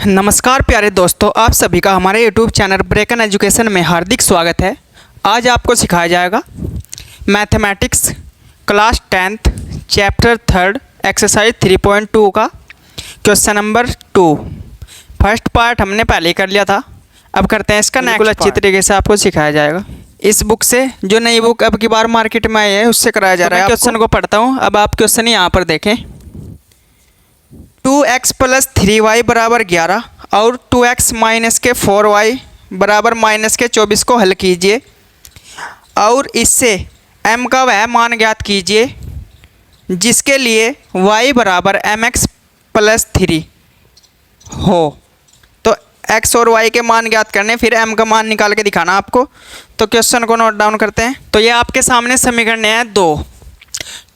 नमस्कार प्यारे दोस्तों, आप सभी का हमारे YouTube चैनल ब्रेकन एजुकेशन में हार्दिक स्वागत है। आज आपको सिखाया जाएगा mathematics class 10th chapter 3 exercise 3.2 का क्वेश्चन नंबर 2। फर्स्ट पार्ट हमने पहले ही कर लिया था, अब करते हैं इसका नेक्स्ट पार्ट। अच्छी तरीके से आपको सिखाया जाएगा। इस बुक से जो नई बुक अब की बार मार्केट में आई है उससे कराया जा रहा है। क्वेश्चन को पढ़ता हूँ। अब आप क्वेश्चन यहाँ पर देखें। 2x + 3y = 11 और 2x - 4y = -24 को हल कीजिए और इससे m का वह मान ज्ञात कीजिए जिसके लिए y = mx + 3 हो। तो x और y के मान ज्ञात करने, फिर m का मान निकाल के दिखाना आपको। तो क्वेश्चन को नोट डाउन करते हैं। तो ये आपके सामने समीकरण है 2।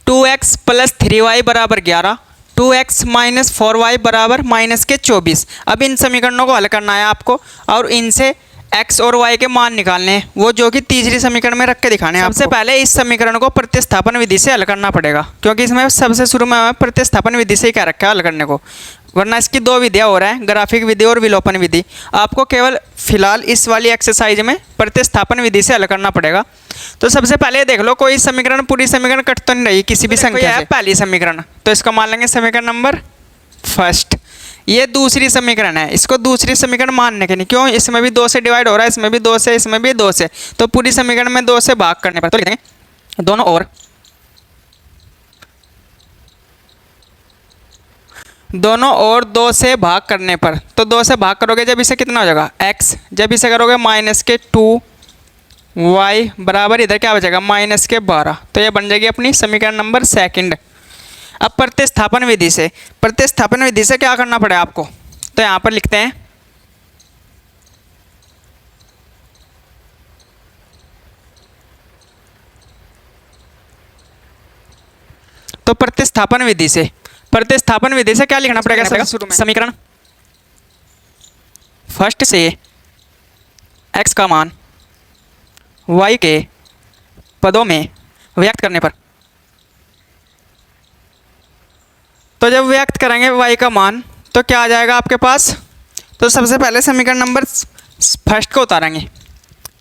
2x + 3y = 11, 2x - 4y = -24। अब इन समीकरणों को हल करना है आपको और इनसे x और y के मान निकालने हैं, वो जो कि तीसरी समीकरण में रख के दिखाने हैं। सबसे पहले इस समीकरण को प्रतिस्थापन विधि से हल करना पड़ेगा, क्योंकि इसमें सबसे शुरू में प्रतिस्थापन विधि से ही क्या रखा है हल करने को, वरना इसकी दो विधियाँ हो रहा है, ग्राफिक विधि और विलोपन विधि। आपको केवल फिलहाल इस वाली एक्सरसाइज में प्रतिस्थापन विधि से हल करना पड़ेगा। तो सबसे पहले देख लो, कोई समीकरण पूरी समीकरण कट तो नहीं रही किसी भी संख्या से। पहली समीकरण, तो इसको मान लेंगे समीकरण नंबर फर्स्ट। ये दूसरी समीकरण है, इसको दूसरी समीकरण मानने के नहीं, क्यों, इसमें भी 2 से डिवाइड हो रहा है, इसमें भी 2 से, इसमें भी 2 से, तो पूरी समीकरण में 2 से भाग करने पर तो लिखेंगे दोनों ओर 2 से भाग करने पर। तो 2 से भाग करोगे जब इसे कितना हो जाएगा x, जब इसे करोगे -2y बराबर इधर क्या बचेगा -12। तो ये बन जाएगी अपनी समीकरण नंबर सेकंड। अब प्रतिस्थापन विधि से, प्रतिस्थापन विधि से क्या करना पड़ेगा आपको, तो यहाँ पर लिखते हैं तो प्रतिस्थापन विधि से, प्रतिस्थापन विधि से क्या लिखना पड़ेगा समीकरण फर्स्ट से x का मान y के पदों में व्यक्त करने पर। तो जब व्यक्त करेंगे y का मान तो क्या आ जाएगा आपके पास, तो सबसे पहले समीकरण नंबर फर्स्ट को उतारेंगे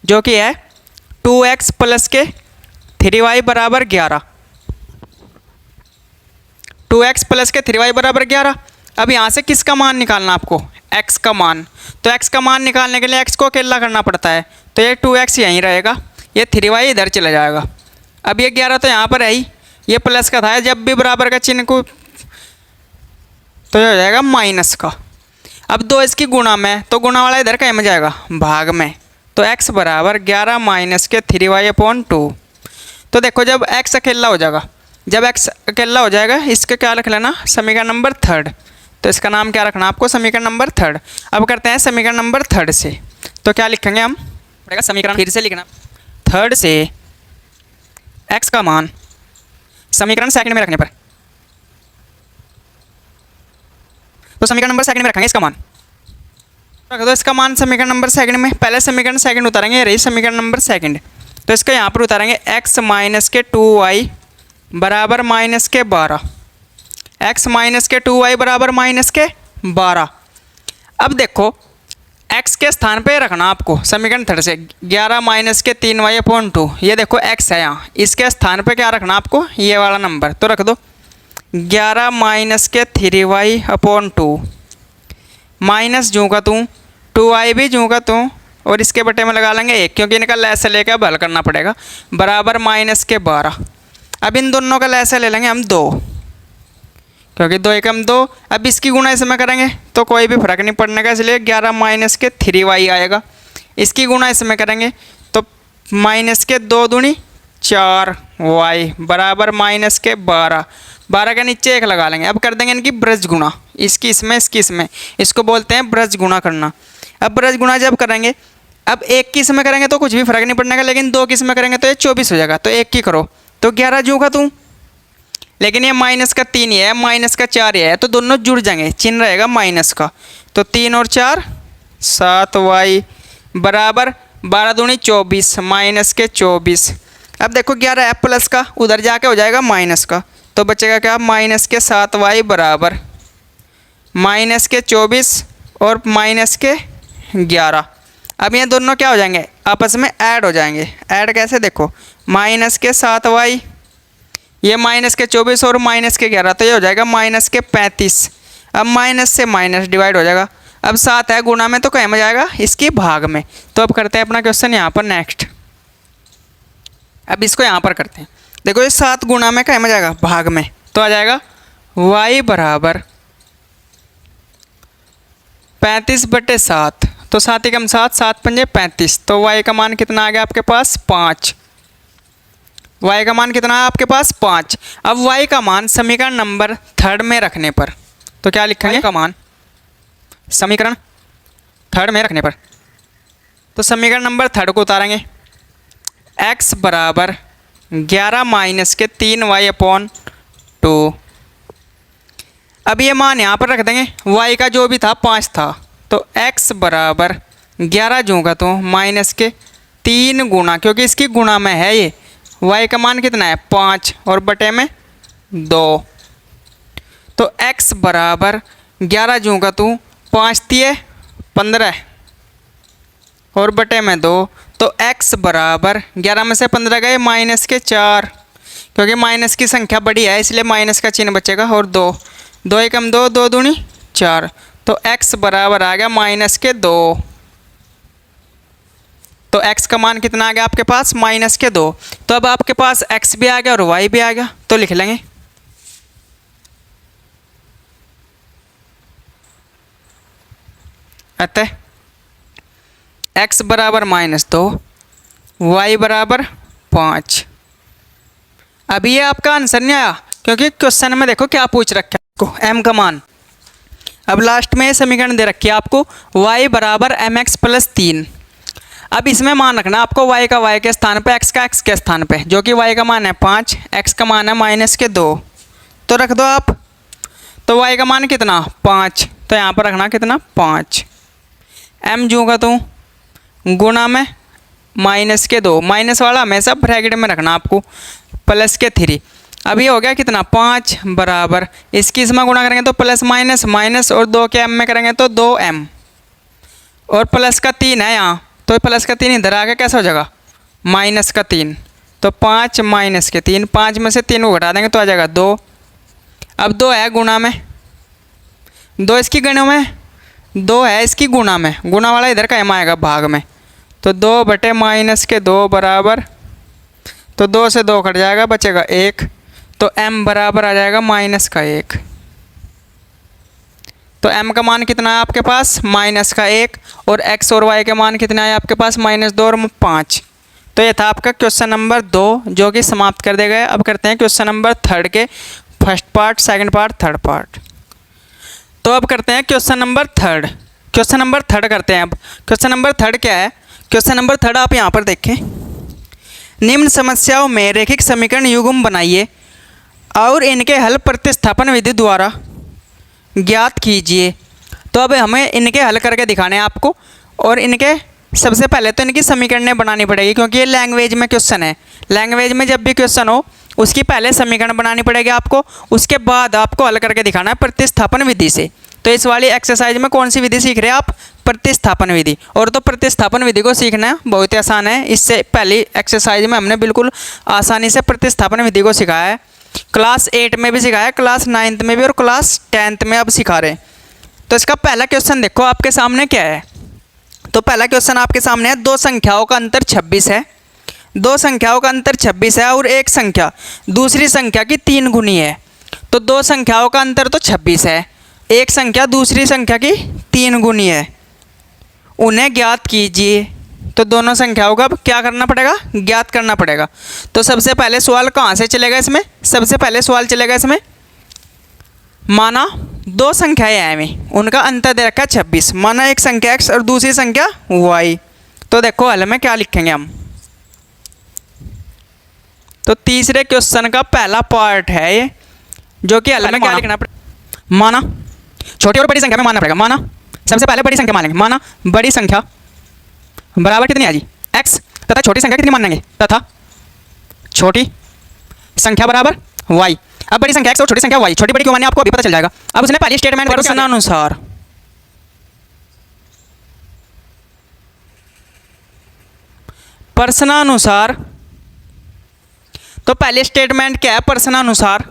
जो कि है 2x + 3y = 11। 2x + 3y = 11। अब यहाँ से किसका मान निकालना आपको, x का मान। तो x का मान निकालने के लिए x को अकेला करना पड़ता है, तो ये 2x यहीं रहेगा, ये 3y इधर चला जाएगा। अब ये 11 तो यहाँ पर है ही, ये प्लस का था, जब भी बराबर का चिन्ह को तो ये हो जाएगा माइनस का। अब 2 इसकी गुणा में, तो गुणा वाला इधर कहीं में जाएगा भाग में, तो x = 11 - 3y/2। तो देखो जब x अकेला हो जाएगा, जब x अकेला हो जाएगा इसका क्या रख लेना समीकरण नंबर 3rd। तो इसका नाम क्या रखना आपको, समीकरण नंबर 3rd। अब करते हैं समीकरण नंबर 3rd से, तो क्या लिखेंगे हम, पड़ेगा समीकरण फिर से लिखना 3rd से x का मान समीकरण सेकंड में रखने पर। तो समीकरण नंबर सेकंड में रखेंगे इसका मान, रख दो इसका मान समीकरण नंबर सेकंड में। पहले समीकरण सेकंड उतारेंगे, रही समीकरण नंबर सेकंड, तो इसका यहाँ पर उतारेंगे x - 2y = -12। x - 2y = -12। अब देखो x के स्थान पे रखना आपको समीकरण 3rd से 11 - 3y/2। ये देखो x है यहाँ, इसके स्थान पे क्या रखना आपको, ये वाला नंबर, तो रख दो 11 - 3y/2 माइनस जूँ का तू 2y भी जूँ का तू, और इसके बटे में लगा लेंगे 1, क्योंकि इनका लैसे लेकर अब हल करना पड़ेगा, बराबर -12। अब इन दोनों का लैसे ले लेंगे हम 2, क्योंकि 2 × 2। अब इसकी गुणा इसमें करेंगे तो कोई भी फर्क नहीं पड़ने का, इसलिए 11 - 3y आएगा। इसकी गुणा इसमें करेंगे तो -2 दूनी 4y बराबर -12। 12 के नीचे 1 लगा लेंगे। अब कर देंगे इनकी ब्रज गुणा, इसकी इसमें, इसकी इसमें, इसको बोलते हैं ब्रज गुणा करना। अब ब्रज गुणा जब करेंगे, अब 1 की इसमें करेंगे तो कुछ भी फर्क नहीं पड़ने का, लेकिन 2 की इसमें करेंगे तो ये 24 हो जाएगा। तो 1 की करो तो 11 जूँ का तू, लेकिन ये -3 ही है, -4 ही है, तो दोनों जुड़ जाएंगे, चिन्ह रहेगा माइनस का। तो 3 और 4 7y बराबर 12 दूनी 24 -24 अब देखो 11 प्लस का उधर जाके हो जाएगा माइनस का, तो बचेगा क्या, माइनस के 7y बराबर माइनस के 24 और माइनस के 11। अब ये दोनों क्या हो जाएंगे, आपस में ऐड हो जाएंगे। ऐड कैसे, देखो माइनस के 7y, ये माइनस के 24 और माइनस के 11, तो ये हो जाएगा माइनस के 35। अब माइनस से माइनस डिवाइड हो जाएगा। अब 7 है गुणा में तो कहीं में जाएगा इसकी भाग में। तो अब करते हैं अपना क्वेश्चन यहाँ पर नेक्स्ट। अब इसको यहाँ पर करते हैं। देखो ये 7 गुणा में कहीं में जाएगा भाग में, तो आ जाएगा y बराबर 35/7। तो 7 एकम 7, 7 पंजे 35। तो y का मान कितना आ गया आपके पास, 5। y का मान कितना है आपके पास, 5। अब y का मान समीकरण नंबर 3 में रखने पर तो क्या लिखेंगे, का मान समीकरण 3 में रखने पर, तो समीकरण नंबर 3 को उतारेंगे। x बराबर 11 माइनस के 3y/2। अब ये मान यहाँ पर रख देंगे। y का जो भी था 5 था, तो x बराबर 11 जोगा तो माइनस के 3 गुणा, क्योंकि इसकी गुणा में है ये, y का मान कितना है 5 और बटे में 2। तो x बराबर 11 जोगा तो 5 तिये 15 और बटे में 2। तो x बराबर 11 में से 15 गए माइनस के 4, क्योंकि माइनस की संख्या बड़ी है इसलिए माइनस का चिन्ह बचेगा। और 2, 2 एकम 2, 2 दूनी 4। तो x बराबर आ गया माइनस के 2। तो x का मान कितना आ गया आपके पास, माइनस के 2। तो अब आपके पास x भी आ गया और y भी आ गया, तो लिख लेंगे अतः x बराबर -2, y बराबर 5। अब ये आपका आंसर नहीं आया, क्योंकि क्वेश्चन में देखो क्या पूछ रखा है आपको, m का मान। अब लास्ट में समीकरण दे रखी है आपको y बराबर mx + 3। अब इसमें मान रखना आपको y का y के स्थान पे, x का x के स्थान पे, जो कि y का मान है 5, x का मान है -2। तो रख दो आप। तो y का मान कितना, 5, तो यहाँ पर रखना कितना, 5। m जूँगा तो गुणा में -2, माइनस वाला हमेशा ब्रैकेट में रखना आपको, प्लस के 3। अब ये हो गया कितना, 5 बराबर, इसकी इसमें गुणा करेंगे तो प्लस माइनस माइनस, और 2 के m में करेंगे तो 2m, और प्लस का 3 है यहाँ, तो प्लस का 3 इधर आ गया, कैसा हो जाएगा, माइनस का 3। तो 5 माइनस के 3, 5 में से 3 को घटा देंगे तो आ जाएगा 2। अब 2 है गुणा में, 2 इसकी गणों में, 2 है इसकी गुणा में, गुणा वाला इधर का m आएगा भाग में। तो 2 बटे -2 बराबर, तो 2 से 2 कट जाएगा, बचेगा 1। तो m बराबर आ जाएगा -1। तो m का मान कितना है आपके पास, -1, और x और y के मान कितना है आपके पास, -2 और 5। तो ये था आपका क्वेश्चन नंबर 2, जो कि समाप्त कर दिया गया। अब करते हैं क्वेश्चन नंबर 3 के first part, second part, third part. तो अब करते हैं क्वेश्चन नंबर 3। क्वेश्चन नंबर 3 करते हैं। अब क्वेश्चन नंबर 3 क्या है, क्वेश्चन नंबर 3 आप यहाँ पर देखें, निम्न समस्याओं में रैखिक समीकरण युग्म बनाइए और इनके हल प्रतिस्थापन विधि द्वारा ज्ञात कीजिए। तो अब हमें इनके हल करके दिखाने हैं आपको, और इनके सबसे पहले तो इनकी समीकरणें बनानी पड़ेगी, क्योंकि ये लैंग्वेज में क्वेश्चन है। लैंग्वेज में जब भी क्वेश्चन हो उसकी पहले समीकरण बनानी पड़ेगी आपको, उसके बाद आपको हल करके दिखाना है प्रतिस्थापन विधि से। तो इस वाली एक्सरसाइज में कौन सी विधि सीख रहे हैं आप, प्रतिस्थापन विधि। और तो प्रतिस्थापन विधि को सीखना बहुत ही आसान है। इससे पहली एक्सरसाइज में हमने बिल्कुल आसानी से प्रतिस्थापन विधि को सिखाया है, क्लास 8 में भी सिखाया, क्लास 9th में भी, और क्लास 10th में अब सिखा रहे हैं। तो इसका पहला क्वेश्चन देखो आपके सामने क्या है। तो पहला क्वेश्चन आपके सामने है, 2 संख्याओं का अंतर 26 है। 2 संख्याओं का अंतर 26 है और एक संख्या दूसरी संख्या की 3 गुनी है। तो 2 संख्याओं का अंतर तो 26 है, एक संख्या दूसरी संख्या की 3 गुनी है, उन्हें ज्ञात कीजिए। तो दोनों संख्याओं का क्या करना पड़ेगा, ज्ञात करना पड़ेगा। तो सबसे पहले सवाल कहाँ से चलेगा इसमें, सबसे पहले सवाल चलेगा इसमें, माना 2 संख्याएं हैं हमें, उनका अंतर दे रखा है 26, माना एक संख्या x और दूसरी संख्या y। तो देखो हल में क्या लिखेंगे हम। तो तीसरे क्वेश्चन का पहला पार्ट है ये, जो कि हल में क्या लिखना पड़ेगा, माना छोटी और बड़ी संख्या में मानना पड़ेगा। माना सबसे पहले बड़ी संख्या मानेंगे, माना बड़ी संख्या बराबर कितनी है जी, x, तथा छोटी संख्या कितनी मानेंगे, तथा छोटी संख्या बराबर y। अब बड़ी संख्या x और छोटी संख्या y, छोटी बड़ी क्यों माने आपको अभी पता चल जाएगा। अब उसने पहली स्टेटमेंट प्रश्नानुसार, प्रश्नानुसार, तो पहले स्टेटमेंट क्या है, प्रश्नानुसार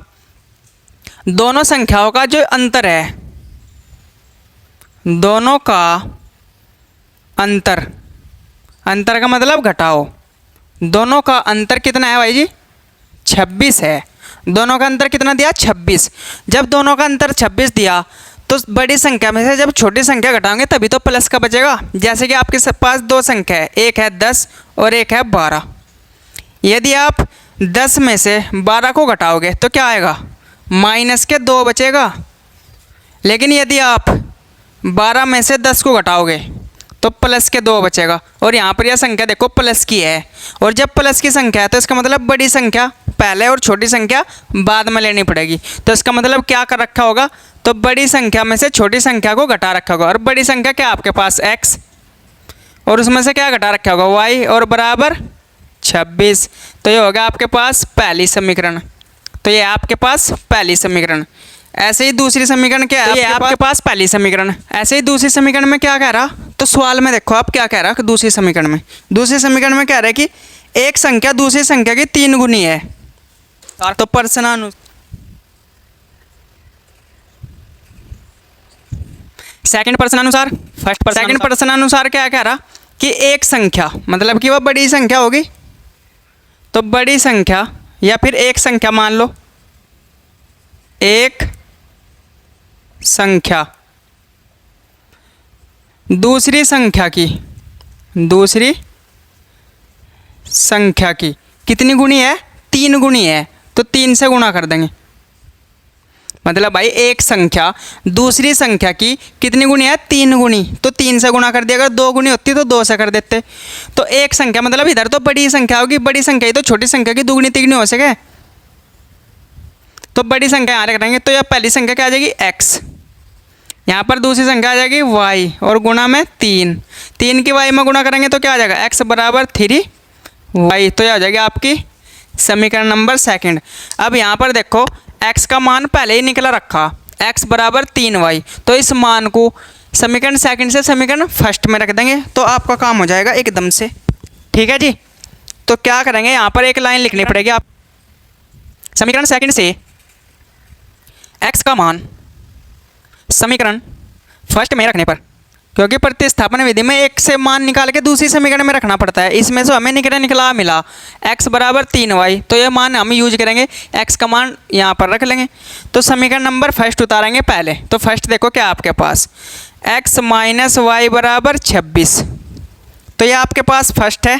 दोनों संख्याओं का जो अंतर है, दोनों का अंतर, अंतर का मतलब घटाओ, दोनों का अंतर कितना है भाई जी 26 है। दोनों का अंतर कितना दिया 26। जब दोनों का अंतर 26 दिया तो बड़ी संख्या में से जब छोटी संख्या घटाओगे तभी तो प्लस का बचेगा। जैसे कि आपके पास दो संख्या है, एक है 10 और एक है 12। यदि आप 10 में से 12 को घटाओगे तो क्या आएगा, माइनस के 2 बचेगा। लेकिन यदि आप 12 में से 10 को घटाओगे तो प्लस के 2 बचेगा। और यहाँ पर यह संख्या देखो प्लस की है, और जब प्लस की संख्या है तो इसका मतलब बड़ी संख्या पहले और छोटी संख्या बाद में लेनी पड़ेगी। तो इसका मतलब क्या कर रखा होगा, तो बड़ी संख्या में से छोटी संख्या को घटा रखा होगा। और बड़ी संख्या क्या आपके पास x, और उसमें से क्या घटा रखा होगा y, और बराबर 26। तो ये होगा आपके पास पहली समीकरण। तो ये आपके पास पहली समीकरण। ऐसे ही दूसरी समीकरण क्या है, तो ये आपके पास पहली समीकरण। ऐसे ही दूसरी समीकरण में क्या कह रहा, तो सवाल में देखो आप क्या कह रहा है दूसरी समीकरण में। दूसरी समीकरण में कह रहा है कि एक संख्या दूसरी संख्या की 3 गुनी है। तो प्रश्नानुसार, सेकंड प्रश्नानुसार, सेकंड प्रश्नानुसार क्या कह रहा कि एक संख्या मतलब कि वह बड़ी संख्या होगी, तो बड़ी संख्या या फिर एक संख्या मान लो, एक संख्या दूसरी संख्या की, दूसरी संख्या की कितनी गुनी है, 3 गुनी है। तो 3 से गुणा कर देंगे। मतलब भाई एक संख्या दूसरी संख्या की कितनी गुनी है, 3 गुनी। तो 3 से गुणा कर दिया। अगर 2 गुनी होती तो 2 से कर देते। तो एक संख्या मतलब इधर तो बड़ी संख्या होगी, बड़ी संख्या ही तो छोटी संख्या की दुगुनी तिगुनी हो सके। तो बड़ी संख्या यहाँ रख देंगे। तो यह पहली संख्या क्या आ जाएगी x, यहाँ पर दूसरी संख्या आ जाएगी y, और गुणा में 3 की y में गुणा करेंगे तो क्या आ जाएगा, x बराबर 3y। तो यह आ जाएगी आपकी समीकरण नंबर सेकंड। अब यहाँ पर देखो x का मान पहले ही निकला रखा, x बराबर 3y। तो इस मान को समीकरण सेकंड से समीकरण फर्स्ट में रख देंगे तो आपका काम हो जाएगा एकदम से। ठीक है जी। तो क्या करेंगे, यहाँ पर एक लाइन लिखनी पड़ेगी आप, समीकरण सेकंड से x का मान समीकरण फर्स्ट में रखने पर, क्योंकि प्रतिस्थापन विधि में एक से मान निकाल के दूसरी समीकरण में रखना पड़ता है। इसमें से हमें निकला मिला x बराबर 3y। तो यह मान हम यूज करेंगे, x का मान यहाँ पर रख लेंगे। तो समीकरण नंबर फर्स्ट उतारेंगे पहले। तो फर्स्ट देखो क्या आपके पास x माइनस वाई बराबर 26। तो यह आपके पास फर्स्ट है।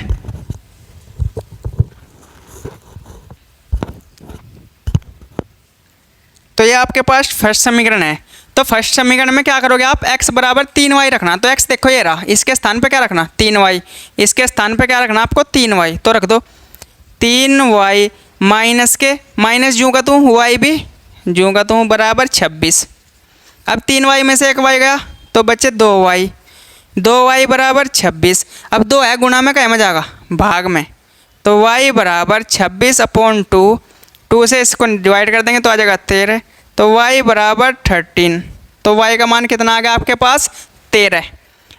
तो यह आपके पास फर्स्ट समीकरण है। तो फर्स्ट समीकरण में क्या करोगे आप, x बराबर 3y रखना। तो x देखो ये रहा, इसके स्थान पे क्या रखना 3y, इसके स्थान पे क्या रखना आपको 3y। तो रख दो 3y माइनस के माइनस जूँ का तू y भी जूँ का तू बराबर 26। अब 3y में से एक y गया तो बचे 2y बराबर 26। अब 2 है गुणा में क्या में जाएगा, भाग में। तो y बराबर 26/2, 2 से इसको डिवाइड कर देंगे तो आ जाएगा 13। तो y बराबर 13। तो y का मान कितना आ गया आपके पास 13।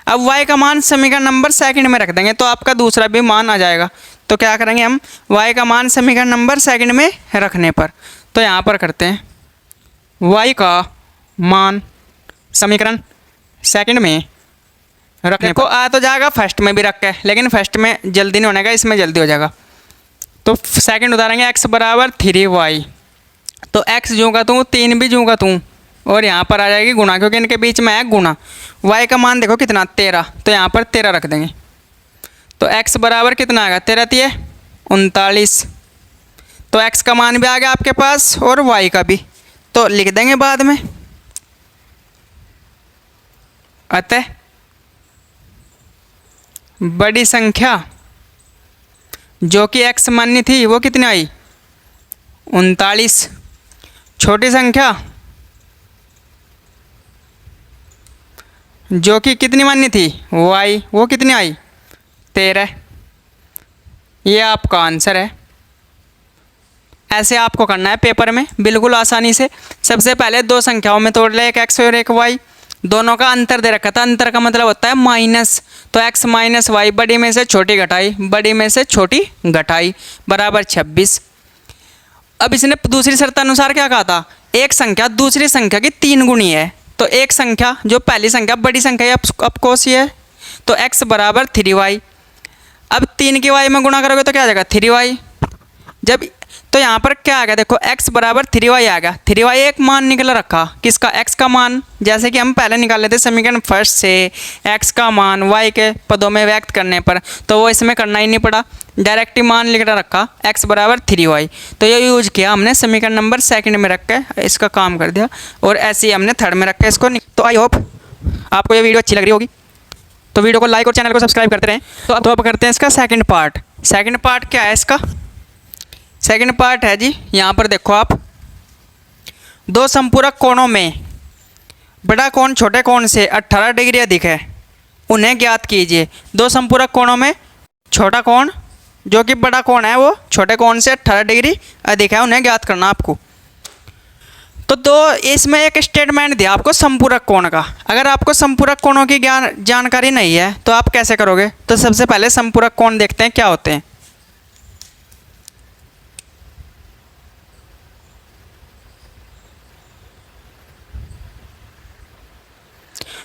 अब y का मान समीकरण नंबर सेकंड में रख देंगे तो आपका दूसरा भी मान आ जाएगा। तो क्या करेंगे हम, y का मान समीकरण नंबर सेकंड में रखने पर, तो यहाँ पर करते हैं y का मान समीकरण सेकंड में रखने को आ तो जाएगा फर्स्ट में भी रख के, लेकिन फर्स्ट में जल्दी नहीं होने का, इसमें जल्दी हो जाएगा। तो सेकंड उतारेंगे x बराबर 3y। तो x जूँ का तू 3 भी जूँ का तू, और यहाँ पर आ जाएगी गुणा, क्योंकि इनके बीच में है गुणा। y का मान देखो कितना 13, तो यहाँ पर 13 रख देंगे। तो x बराबर कितना आएगा 13 3 39। तो x का मान भी आ गया आपके पास और y का भी, तो लिख देंगे बाद में। अतः बड़ी संख्या जो कि x मान्य थी वो कितनी आई 39। छोटी संख्या जो कि कितनी मान्य थी y, वो कितनी आई 13। ये आपका आंसर है। ऐसे आपको करना है पेपर में बिल्कुल आसानी से। सबसे पहले दो संख्याओं में तोड़ ले, एक एक्स और एक वाई, दोनों का अंतर दे रखा था, अंतर का मतलब होता है माइनस, तो एक्स माइनस वाई, बड़ी में से छोटी घटाई, बड़ी में से छोटी घटाई, बराबर 26। अब इसने दूसरी शर्त अनुसार क्या कहा था, एक संख्या दूसरी संख्या की 3 गुनी है, तो एक संख्या जो पहली संख्या बड़ी संख्या है अब कौन सी है, तो x बराबर 3y। अब 3 की y में गुणा करोगे तो क्या आ जाएगा 3y। जब तो यहाँ पर क्या आ गया, देखो x बराबर 3y आ गया। 3y एक मान निकल रखा, किसका, x का मान, जैसे कि हम पहले निकाल लेते समीकरण फर्स्ट से x का मान y के पदों में व्यक्त करने पर, तो वो इसमें करना ही नहीं पड़ा, डायरेक्ट ही मान लिख रखा x बराबर 3y। तो ये यूज किया हमने समीकरण नंबर सेकंड में रख के इसका काम कर दिया, और ऐसे ही हमने थर्ड में रख के इसको। तो आई होप आपको ये वीडियो अच्छी लग रही होगी, तो वीडियो को लाइक और चैनल को सब्सक्राइब करते रहें। तो अब करते हैं इसका सेकंड पार्ट। सेकंड पार्ट क्या है इसका, सेकंड पार्ट है जी, यहाँ पर देखो आप, दो संपूरक कोणों में बड़ा कोण छोटे कोण से 18 डिग्री अधिक है, उन्हें ज्ञात कीजिए। दो संपूरक कोणों में छोटा कोण जो कि बड़ा कोण है वो छोटे कोण से 18 डिग्री अधिक है, उन्हें ज्ञात करना आपको। तो दो इसमें एक स्टेटमेंट दिया आपको संपूरक कोण का। अगर आपको संपूरक कोणों की जानकारी नहीं है तो आप कैसे करोगे, तो सबसे पहले संपूरक कोण देखते हैं क्या होते हैं।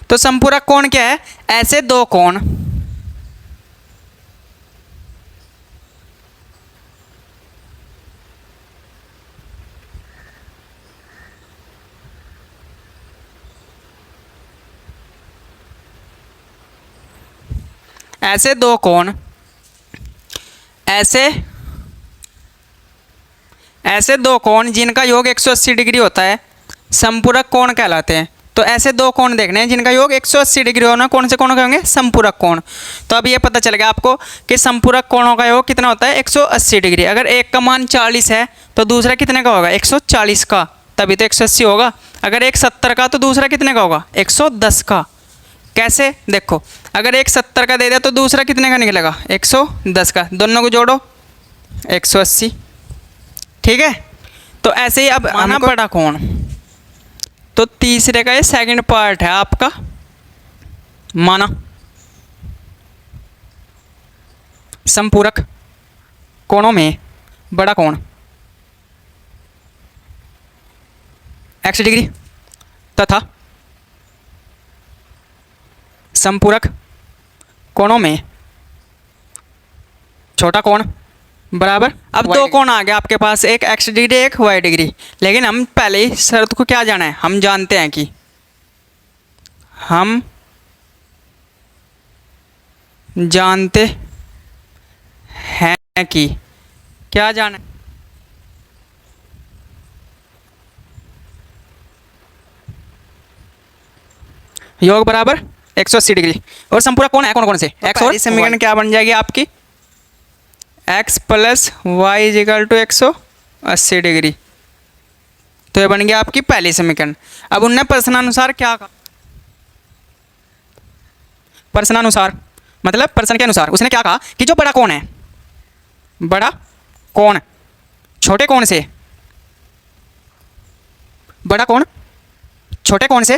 तो संपूरक कोण क्या है, ऐसे दो कोण ऐसे दो कोण ऐसे दो कोण जिनका योग 180 डिग्री होता है संपूरक कोण कहलाते हैं। तो ऐसे दो कोण देखने हैं जिनका योग 180 डिग्री होना, कौन से कोण कहेंगे, संपूरक कोण। तो अब ये पता चल गया आपको कि संपूरक कोणों का योग कितना होता है 180 डिग्री। अगर एक का मान 40 है तो दूसरा कितने का होगा 140 का, तभी तो 180 होगा। अगर एक 70 का तो दूसरा कितने का होगा 110 का। कैसे, देखो अगर एक 70 का दे दिया तो दूसरा कितने का निकलेगा 110 का, दोनों को जोड़ो 180, ठीक है। तो ऐसे ही अब आना बड़ा कोण, तो तीसरे का ये सेकंड पार्ट है आपका, माना संपूरक कोणों में बड़ा कोण x डिग्री तथा संपूरक कोणों में छोटा कोण बराबर। अब दो कोण आ गया आपके पास, एक x डिग्री एक y डिग्री। लेकिन हम पहले ही शर्त को क्या जाना है, हम जानते हैं कि क्या जाना है, योग बराबर 180 डिग्री। और संपूरक कोण है कौन कौन से, x और समीकरण क्या बन जाएगी आपकी, x plus y is equal to 180 degree. तो ये बन गया आपकी पहली समीकरण। अब उनने प्रश्नानुसार क्या कहा, प्रश्नानुसार मतलब प्रश्न के अनुसार उसने क्या कहा कि जो बड़ा कोण है, बड़ा कोण छोटे कोण से, बड़ा कोण छोटे कोण से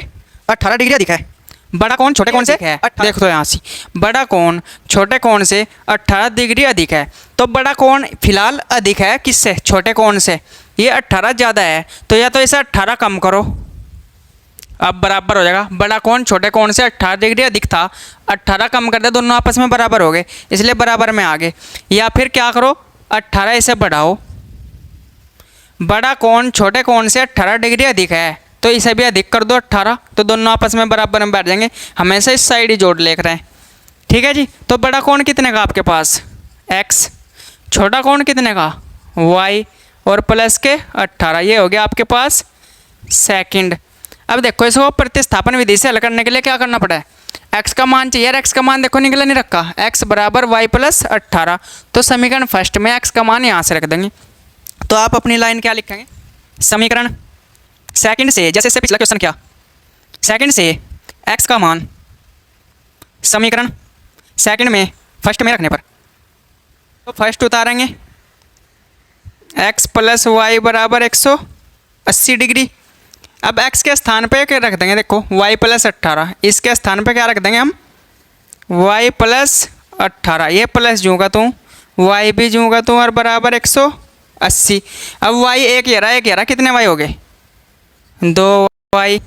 18 डिग्री अधिक है। बड़ा कोण छोटे कोण से है, देखो तो यहाँ से बड़ा कोण छोटे कोण से 18 डिग्री अधिक है। तो बड़ा कोण फिलहाल अधिक है किससे, छोटे कोण से। ये 18 ज़्यादा है तो या तो इसे 18 कम करो, अब बराबर हो जाएगा। बड़ा कोण छोटे कोण से 18 डिग्री अधिक था, 18 कम कर दे, दोनों आपस में बराबर हो गए, इसलिए बराबर में आ गए। या फिर क्या करो 18 इसे बढ़ाओ, बड़ा कोण छोटे कोण से 18 डिग्री अधिक है तो इसे भी अधिक कर दो 18, तो दोनों आपस में बराबर में बैठ जाएंगे। हमेशा इस साइड ही जोड़ ले रहे हैं, ठीक है जी। तो बड़ा कोण कितने का आपके पास x, छोटा कोण कितने का y, और प्लस के 18, ये हो गया आपके पास सेकंड। अब देखो इसको प्रतिस्थापन विधि से हल करने के लिए क्या करना पड़ा है, x का मान चाहिए, x का मान देखो निकला नहीं रखा, x बराबर y प्लस 18। तो समीकरण फर्स्ट में x का मान यहाँ से रख देंगे। तो आप अपनी लाइन क्या लिखेंगे, समीकरण सेकंड से, जैसे पिछला क्वेश्चन क्या, सेकंड से x का मान समीकरण सेकंड में फर्स्ट में रखने पर, तो फर्स्ट उतारेंगे, x प्लस वाई बराबर 180 डिग्री। अब x के स्थान पे क्या रख देंगे, देखो y प्लस 18, इसके स्थान पे क्या रख देंगे हम, y प्लस 18, ये प्लस जूँगा तो y भी जूँगा तो और बराबर 180। अब y एक ये रहा, कितने y हो गए, 2y।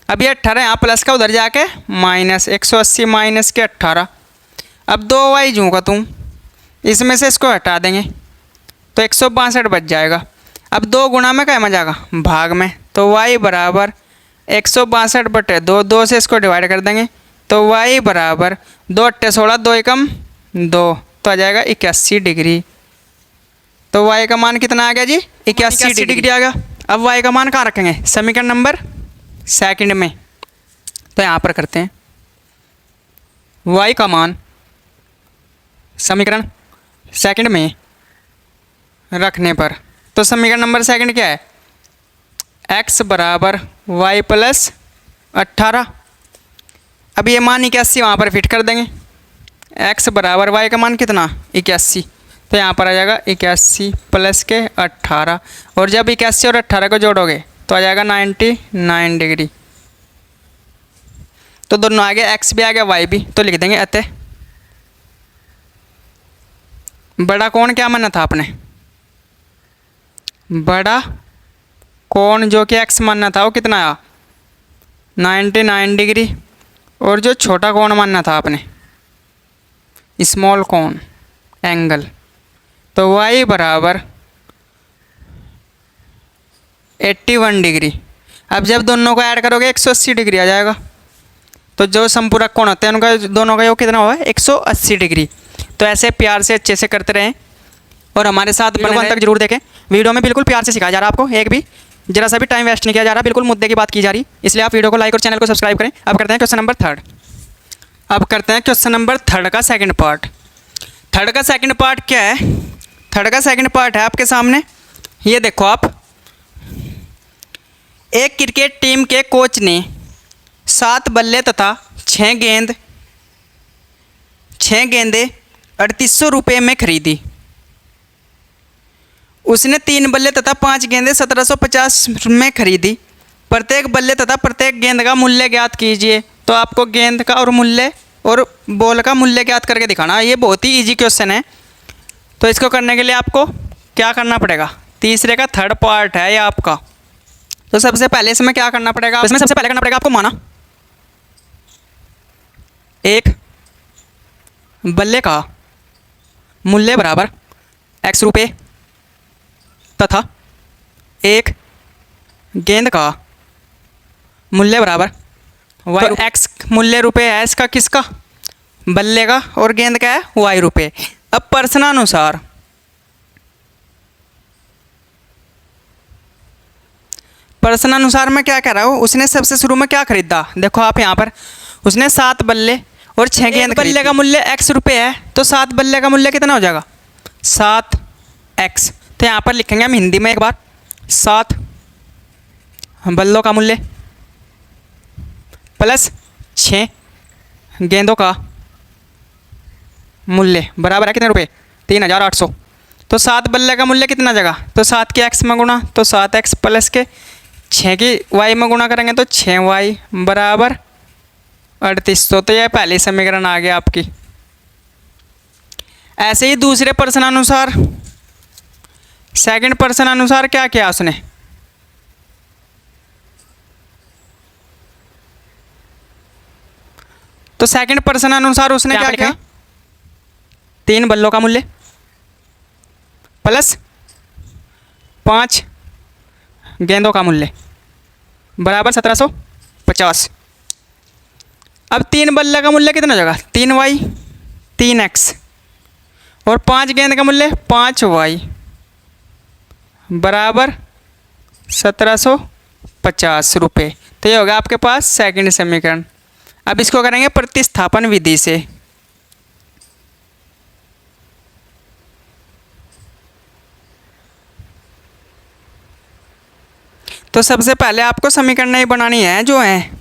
अब ये 18 यहाँ प्लस का उधर जाके माइनस, 180 माइनस के 18। अब 2y जूँगा तुम, इसमें से इसको हटा देंगे तो 162 बच जाएगा। अब 2 गुणा में क्या में जाएगा, भाग में, तो y बराबर 162/2, 2 से इसको डिवाइड कर देंगे तो y बराबर 2 अट्ठे 16, 2 एकम 2, तो आ जाएगा 81 डिग्री। तो y का मान कितना आ गया जी, 81 डिग्री आ गया। अब y का मान कहाँ रखेंगे, समीकरण नंबर सेकंड में, तो यहाँ पर करते हैं y का मान समीकरण सेकंड में रखने पर, तो समीकरण नंबर सेकंड क्या है, x बराबर y प्लस 18। अब ये मान 81 वहाँ पर फिट कर देंगे, x बराबर y का मान कितना 81, तो यहाँ पर आ जाएगा 81 प्लस के 18, और जब 81 और 18 को जोड़ोगे तो आ जाएगा 99 डिग्री। तो दोनों आ गया, x भी आ गया y भी, तो लिख देंगे अतः बड़ा कोण क्या मानना था आपने, बड़ा कोण जो कि x मानना था वो कितना आया 99 डिग्री, और जो छोटा कोण मानना था आपने स्मॉल कोण एंगल, तो y बराबर 81 डिग्री। अब जब दोनों को ऐड करोगे 180 डिग्री आ जाएगा, तो जो संपूरक कोण होते हैं उनका दोनों का योग कितना हुआ 180 डिग्री। तो ऐसे प्यार से अच्छे से करते रहें और हमारे साथ बने तक जरूर देखें। वीडियो में बिल्कुल प्यार से सिखाया जा रहा है आपको, एक भी जरा सा भी टाइम वेस्ट नहीं किया जा रहा, बिल्कुल मुद्दे की बात की जा रही, इसलिए आप वीडियो को लाइक और चैनल को सब्सक्राइब करें। अब करते हैं क्वेश्चन नंबर थर्ड। अब करते हैं क्वेश्चन नंबर थर्ड का सेकंड पार्ट। थर्ड का सेकंड पार्ट क्या है, थर्ड का सेकंड पार्ट है आपके सामने, ये देखो आप, एक क्रिकेट टीम के कोच ने 7 बल्ले तथा 6 गेंदें 3800 रुपये में खरीदी। उसने 3 बल्ले तथा 5 गेंदें 1750 में खरीदी। प्रत्येक बल्ले तथा प्रत्येक गेंद का मूल्य ज्ञात कीजिए। तो आपको गेंद का और मूल्य और बॉल का मूल्य ज्ञात करके दिखाना। ये बहुत ही इजी क्वेश्चन है। तो इसको करने के लिए आपको क्या करना पड़ेगा, तीसरे का थर्ड पार्ट है ये आपका। तो सबसे पहले इसमें क्या करना पड़ेगा, इसमें सबसे पहले करना पड़ेगा आपको माना एक बल्ले का मूल्य बराबर x रुपये तथा एक गेंद का मूल्य बराबर y। तो x मूल्य रुपये है इसका, किसका, बल्ले का, और गेंद का है y रुपये। अब प्रश्नानुसार मैं क्या कह रहा हूँ, उसने सबसे शुरू में क्या खरीदा, देखो आप यहाँ पर, उसने 7 बल्ले और 6 गेंद। बल्ले का मूल्य x रुपये है, तो 7 बल्ले का मूल्य कितना हो जाएगा 7x। तो यहाँ पर लिखेंगे हम हिंदी में एक बार, 7 बल्लों का मूल्य प्लस 6 गेंदों का मूल्य बराबर है कितने रुपए, 3800। तो 7 बल्ले का मूल्य कितना जगह, तो 7 के x में गुणा, तो 7x प्लस के 6 की y में गुणा करेंगे तो 6y बराबर 3800। तो यह पहली समीकरण आ गया आपकी। ऐसे ही दूसरे प्रश्न अनुसार, सेकंड प्रश्न अनुसार क्या किया उसने, तो सेकंड प्रश्न अनुसार उसने क्या किया, 3 बल्लों का मूल्य प्लस 5 गेंदों का मूल्य बराबर 1750। अब 3 बल्ले का मूल्य कितना होगा 3y 3x, और 5 गेंद का मूल्य 5y बराबर 1750 रुपये। तो ये होगा आपके पास सेकंड समीकरण। अब इसको करेंगे प्रतिस्थापन विधि से। तो सबसे पहले आपको समीकरणें बनानी है, जो हैं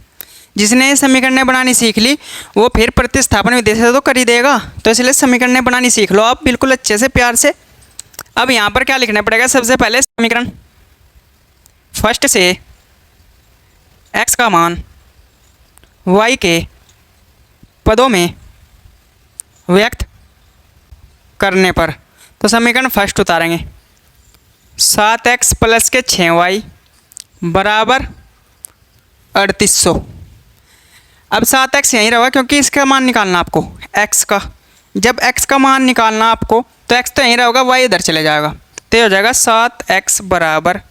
जिसने समीकरणें बनानी सीख ली वो फिर प्रतिस्थापन विधि से तो कर ही देगा। तो इसलिए समीकरणें बनानी सीख लो आप बिल्कुल अच्छे से, प्यार से। अब यहाँ पर क्या लिखना पड़ेगा, सबसे पहले समीकरण फर्स्ट से x का मान y के पदों में व्यक्त करने पर, तो समीकरण फर्स्ट उतारेंगे 7x प्लस के 6y बराबर 3800। अब 7x यहीं रहा क्योंकि इसका मान निकालना आपको x का, जब x का मान निकालना आपको तो x तो यहीं रहेगा, y इधर चले जाएगा, तो ये हो जाएगा 7x बराबर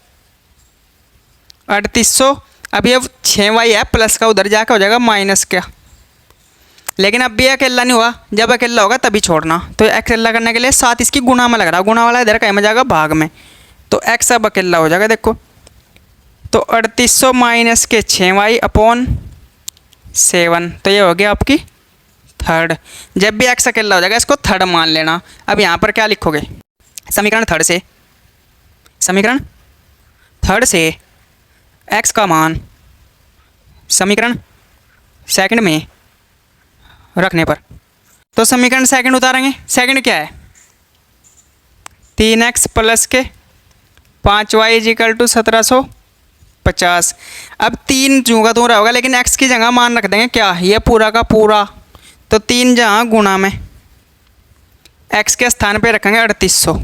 3800। अब ये 6y है प्लस का उधर जाकर हो जाएगा माइनस का, लेकिन अब भी अकेला नहीं हुआ, जब अकेला होगा तभी छोड़ना। तो अकेला करने के लिए 7 इसकी गुणा में लग रहा है, गुणा वाला इधर कहीं में जाएगा भाग में, तो x अब अकेला हो जाएगा। देखो तो 3800 माइनस के 6y अपॉन 7, तो ये हो गया आपकी थर्ड। जब भी x अकेला हो जाएगा इसको थर्ड मान लेना। अब यहाँ पर क्या लिखोगे, समीकरण थर्ड से x का मान समीकरण सेकंड में रखने पर, तो समीकरण सेकंड उतारेंगे। सेकंड क्या है, 3x प्लस के 5y इजिकल टू 1750। अब 3 जूँ का दूर होगा, लेकिन x की जगह मान रख देंगे क्या, ये पूरा का पूरा, तो 3 जहाँ गुणा में x के स्थान पे रखेंगे 3800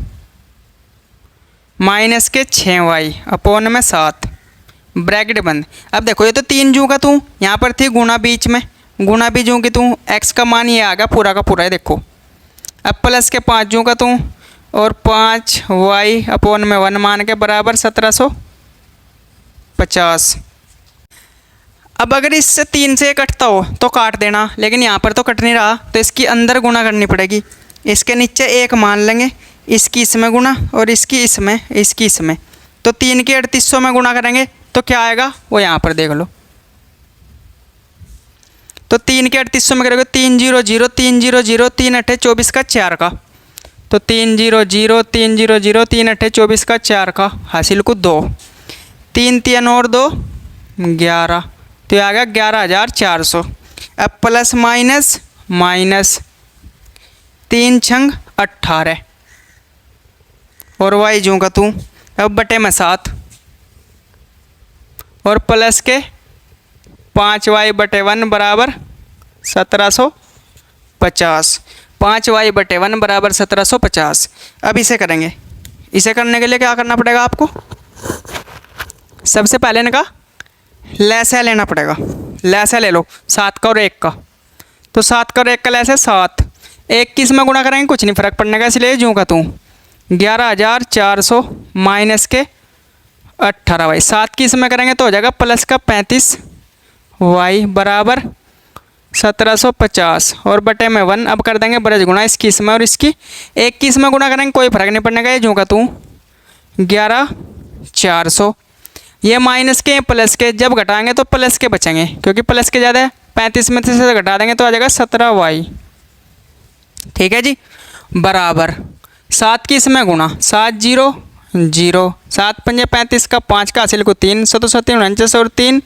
माइनस के 6y अपॉन में 7 ब्रैकेट बंद। अब देखो ये तो 3 जूँ का तू, यहाँ पर थी गुणा बीच में, गुणा भी जूँ की तू, x का मान ये आ गया पूरा का पूरा है। देखो अब प्लस के 5 जूँ का तू और 5y अपॉन में 1 मान के बराबर 1750। अब अगर इससे 3 से कटता हो तो काट देना, लेकिन यहाँ पर तो कट नहीं रहा, तो इसकी अंदर गुणा करनी पड़ेगी। इसके नीचे 1 मान लेंगे, इसकी इसमें गुणा और इसकी इसमें, इसकी इसमें, तो 3 के 3800 में गुणा करेंगे तो क्या आएगा वो यहाँ पर देख लो। तो 3 के 3800 में करोगे 3 0 0 3 0 0 3 अट्ठे 24 का 4 का, तो 3 0 0 3 0 0 3 अट्ठे 24 का 4 का हासिल को 2, 3 3 और 2 11, तो ये आ गया 11400। अब प्लस माइनस माइनस 3 छंग 18 और y जूँ का तू, अब बटे में 7 और प्लस के 5y बटे 1 बराबर 1750, 5y बटे 1 बराबर 1750। अब इसे करेंगे, इसे करने के लिए क्या करना पड़ेगा आपको, सबसे पहले इनका लैसा लेना पड़ेगा। लैसा ले लो 7 का और 1 का, तो 7 का और 1 का लैसा 7, 1 किस में गुणा करेंगे कुछ नहीं फर्क पड़ने का, इसलिए जूँ का तू 11400 माइनस के 18y, 7 की इसमें करेंगे तो हो जाएगा प्लस का 35y बराबर 1750 और बटे में 1। अब कर देंगे ब्रज गुणा इसकी इसमें और इसकी, 1 की इसमें गुणा करेंगे कोई फर्क नहीं पड़ने का, ये जूँ का तू 11400, ये माइनस के प्लस के जब घटाएंगे तो प्लस के बचेंगे क्योंकि प्लस के ज़्यादा है, 35 में से घटा देंगे तो आ जाएगा 17y। ठीक है जी, बराबर 7 की इसमें गुणा 7 0 0, 7 पंजे 35 का 5 का हासिल को 3, 7 49 और 3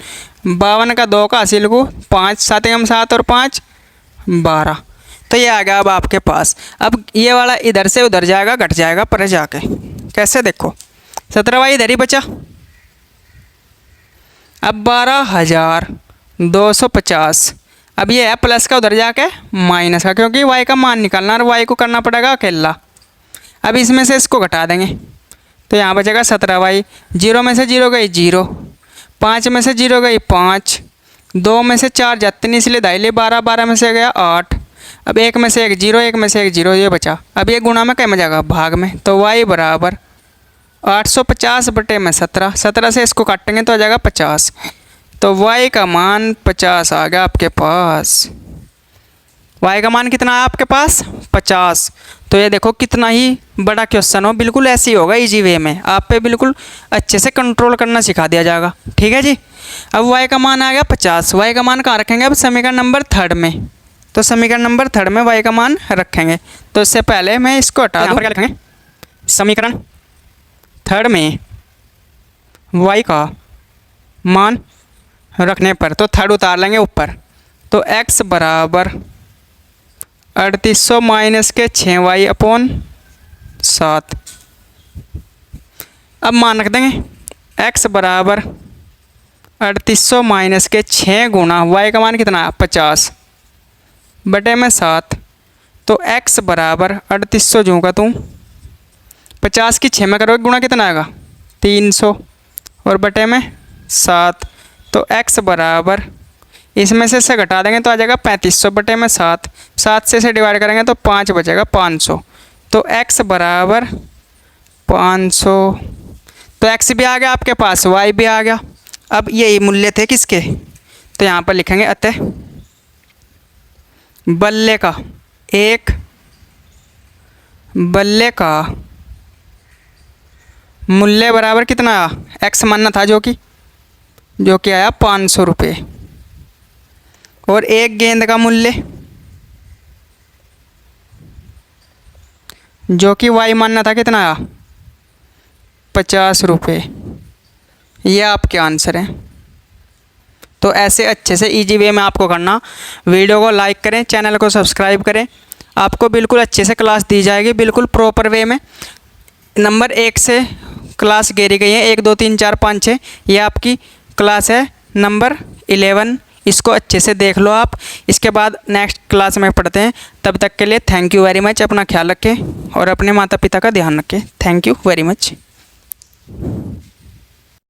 52 का 2 का हासिल को 5, 7 एवं 7 और 5 12, तो ये आ गया अब आपके पास। अब ये वाला इधर से उधर जाएगा, घट जाएगा पर जाके, कैसे देखो 17y इधर ही बचा। अब 12250, अब ये है प्लस का उधर जाके माइनस का, क्योंकि y का मान निकालना और y को करना पड़ेगा अकेला। अब इसमें से इसको घटा देंगे तो यहाँ बचेगा 17y, 0 में से 0 गई 0, 5 में से 0 गई 5, 2 में से 4 जाते नहीं इसलिए दाई ले 12, 12 में से गया 8, अब 1 में से 1 0, 1 में से 1 0, ये बचा। अब ये गुणा में कहीं में जाएगा भाग में, तो y बराबर 850 बटे में 17, 17 से इसको काटेंगे तो आ जाएगा 50, तो y का मान 50 आ गया आपके पास। y का मान कितना है आपके पास 50। तो ये देखो कितना ही बड़ा क्वेश्चन हो, बिल्कुल ऐसे ही होगा इजी वे में, आप पे बिल्कुल अच्छे से कंट्रोल करना सिखा दिया जाएगा। ठीक है जी, अब y का मान आ गया 50, y का मान कहाँ रखेंगे अब समीकरण नंबर 3 में, तो समीकरण नंबर 3 में y का मान रखेंगे। तो इससे पहले मैं इसको हटा दूँ, क्या लिखेंगे समीकरण 3 में y का मान रखने पर, तो 3 उतार लेंगे ऊपर, तो x बराबर 3800 माइनस के 6y अपॉन 7 अब मान रख देंगे x बराबर 3800 माइनस के 6 गुना y का मान कितना है 50 बटे में 7। तो x बराबर 3800 जो का तुम 50 की 6 में करोगे गुना कितना आएगा 300 और बटे में 7। तो x बराबर इसमें से घटा देंगे तो आ जाएगा 3500 बटे में 7। 7 से डिवाइड करेंगे तो 5 बचेगा 500। तो x बराबर 500। तो x भी आ गया आपके पास, y भी आ गया। अब यही मूल्य थे किसके, तो यहाँ पर लिखेंगे अतः बल्ले का एक बल्ले का मूल्य बराबर कितना आया, x मानना था जो कि आया 500 रुपये, और एक गेंद का मूल्य जो कि y मानना था कितना आया 50 रुपये। ये आपके आंसर हैं। तो ऐसे अच्छे से इजी वे में आपको करना। वीडियो को लाइक करें, चैनल को सब्सक्राइब करें, आपको बिल्कुल अच्छे से क्लास दी जाएगी, बिल्कुल प्रॉपर वे में। नंबर 1 से क्लास घेरी गई है, 1 2 3 4 5 6, ये आपकी क्लास है नंबर 11। इसको अच्छे से देख लो आप। इसके बाद नेक्स्ट क्लास में पढ़ते हैं। तब तक के लिए थैंक यू वेरी मच। अपना ख्याल रखें और अपने माता पिता का ध्यान रखें। Thank you very much.